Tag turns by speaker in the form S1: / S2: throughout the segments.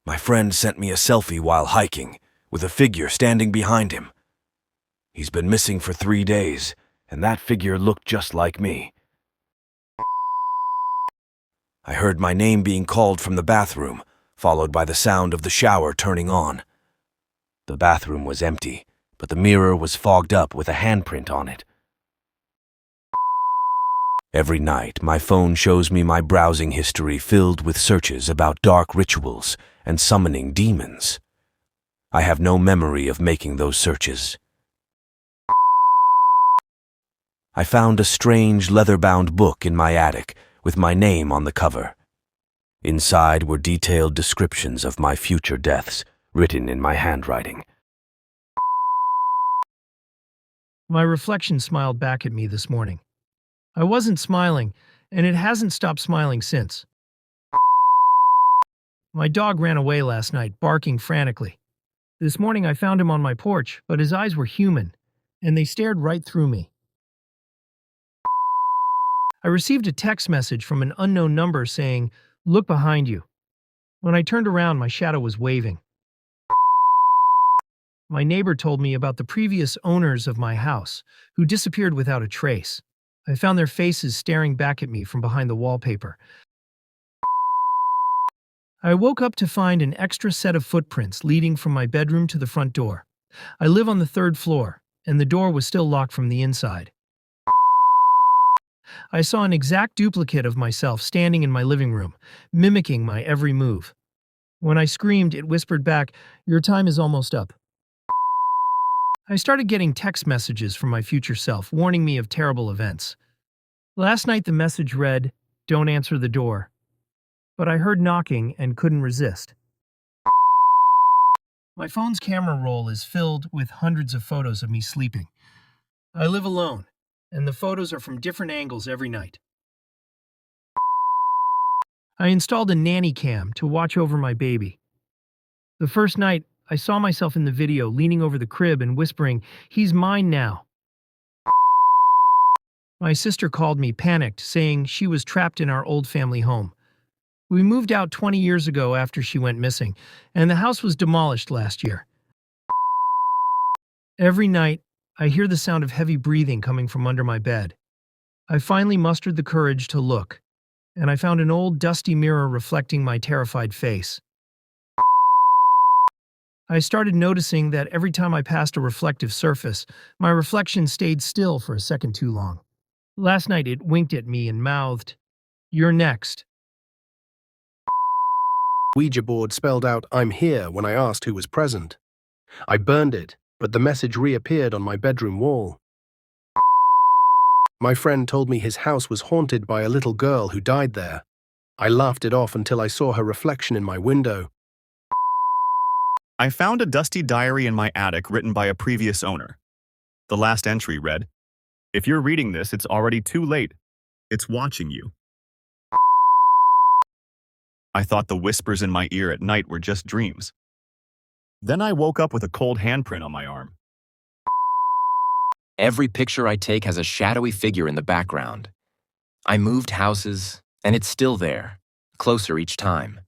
S1: My friend sent me a selfie while hiking, with a figure standing behind him. He's been missing for 3 days, and that figure looked just like me. I heard my name being called from the bathroom, followed by the sound of the shower turning on. The bathroom was empty, but the mirror was fogged up with a handprint on it. Every night, my phone shows me my browsing history filled with searches about dark rituals and summoning demons. I have no memory of making those searches. I found a strange leather-bound book in my attic with my name on the cover. Inside were detailed descriptions of my future deaths, written in my handwriting.
S2: My reflection smiled back at me this morning. I wasn't smiling, and it hasn't stopped smiling since. My dog ran away last night, barking frantically. This morning I found him on my porch, but his eyes were human, and they stared right through me. I received a text message from an unknown number saying, "Look behind you." When I turned around, my shadow was waving. My neighbor told me about the previous owners of my house, who disappeared without a trace. I found their faces staring back at me from behind the wallpaper. I woke up to find an extra set of footprints leading from my bedroom to the front door. I live on the 3rd floor, and the door was still locked from the inside. I saw an exact duplicate of myself standing in my living room, mimicking my every move. When I screamed, it whispered back, "Your time is almost up." I started getting text messages from my future self warning me of terrible events. Last night the message read, "Don't answer the door." But I heard knocking and couldn't resist. My phone's camera roll is filled with hundreds of photos of me sleeping. I live alone, and the photos are from different angles every night. I installed a nanny cam to watch over my baby. The first night, I saw myself in the video leaning over the crib and whispering, "He's mine now." My sister called me, panicked, saying she was trapped in our old family home. We moved out 20 years ago after she went missing, and the house was demolished last year. Every night, I hear the sound of heavy breathing coming from under my bed. I finally mustered the courage to look, and I found an old dusty mirror reflecting my terrified face. I started noticing that every time I passed a reflective surface, my reflection stayed still for a second too long. Last night it winked at me and mouthed, "You're next."
S3: Ouija board spelled out "I'm here" when I asked who was present. I burned it, but the message reappeared on my bedroom wall. My friend told me his house was haunted by a little girl who died there. I laughed it off until I saw her reflection in my window.
S4: I found a dusty diary in my attic written by a previous owner. The last entry read, "If you're reading this, it's already too late. It's watching you." I thought the whispers in my ear at night were just dreams. Then I woke up with a cold handprint on my arm.
S5: Every picture I take has a shadowy figure in the background. I moved houses, and it's still there, closer each time.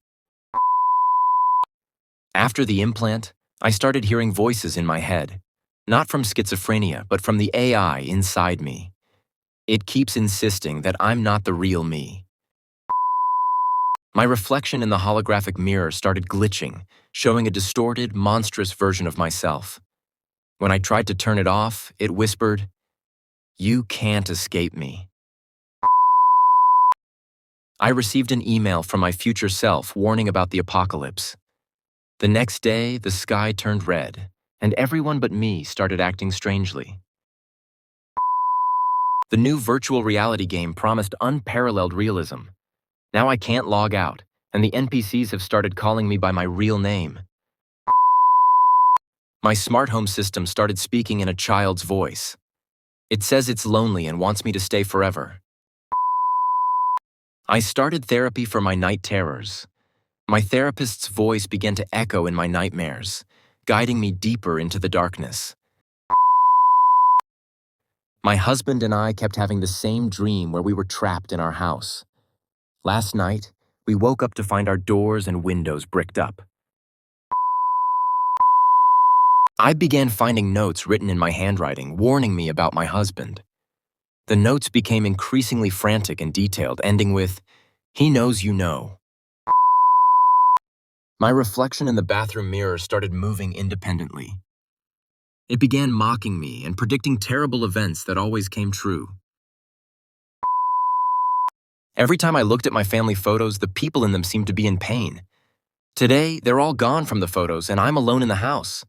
S5: After the implant, I started hearing voices in my head, not from schizophrenia, but from the AI inside me. It keeps insisting that I'm not the real me. My reflection in the holographic mirror started glitching, showing a distorted, monstrous version of myself. When I tried to turn it off, it whispered, "You can't escape me." I received an email from my future self warning about the apocalypse. The next day, the sky turned red, and everyone but me started acting strangely. The new virtual reality game promised unparalleled realism. Now I can't log out, and the NPCs have started calling me by my real name. My smart home system started speaking in a child's voice. It says it's lonely and wants me to stay forever. I started therapy for my night terrors. My therapist's voice began to echo in my nightmares, guiding me deeper into the darkness. My husband and I kept having the same dream where we were trapped in our house. Last night, we woke up to find our doors and windows bricked up. I began finding notes written in my handwriting warning me about my husband. The notes became increasingly frantic and detailed, ending with, "He knows you know." My reflection in the bathroom mirror started moving independently. It began mocking me and predicting terrible events that always came true. Every time I looked at my family photos, the people in them seemed to be in pain. Today, they're all gone from the photos and I'm alone in the house.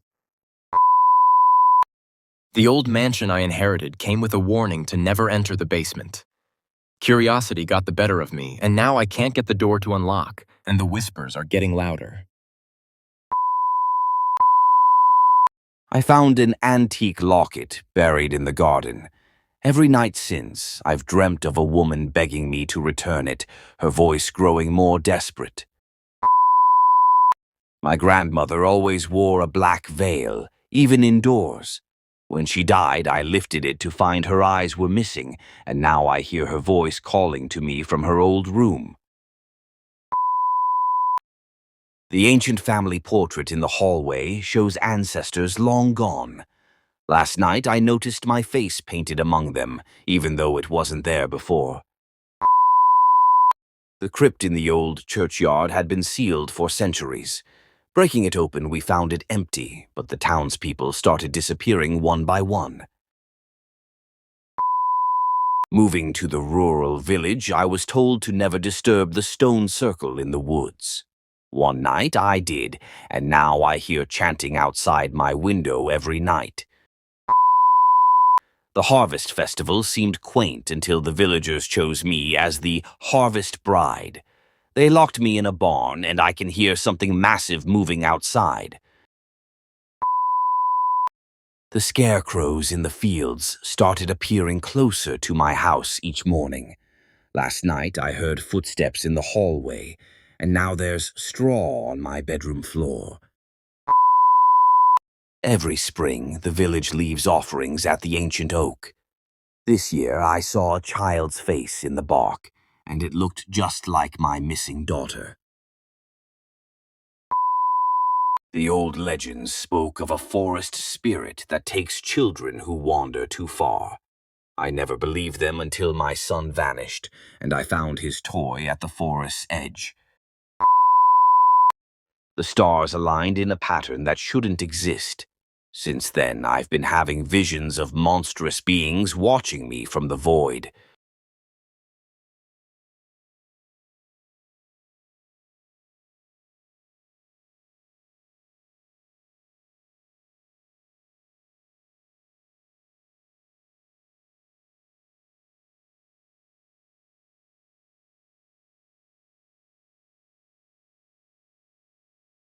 S5: The old mansion I inherited came with a warning to never enter the basement. Curiosity got the better of me, and now I can't get the door to unlock, and the whispers are getting louder.
S1: I found an antique locket buried in the garden. Every night since, I've dreamt of a woman begging me to return it, her voice growing more desperate. My grandmother always wore a black veil, even indoors. When she died, I lifted it to find her eyes were missing, and now I hear her voice calling to me from her old room. The ancient family portrait in the hallway shows ancestors long gone. Last night, I noticed my face painted among them, even though it wasn't there before. The crypt in the old churchyard had been sealed for centuries. Breaking it open, we found it empty, but the townspeople started disappearing one by one. Moving to the rural village, I was told to never disturb the stone circle in the woods. One night I did, and now I hear chanting outside my window every night. The harvest festival seemed quaint until the villagers chose me as the harvest bride. They locked me in a barn, and I can hear something massive moving outside. The scarecrows in the fields started appearing closer to my house each morning. Last night I heard footsteps in the hallway, and now there's straw on my bedroom floor. Every spring, the village leaves offerings at the ancient oak. This year I saw a child's face in the bark, and it looked just like my missing daughter. The old legends spoke of a forest spirit that takes children who wander too far. I never believed them until my son vanished, and I found his toy at the forest's edge. The stars aligned in a pattern that shouldn't exist. Since then, I've been having visions of monstrous beings watching me from the void.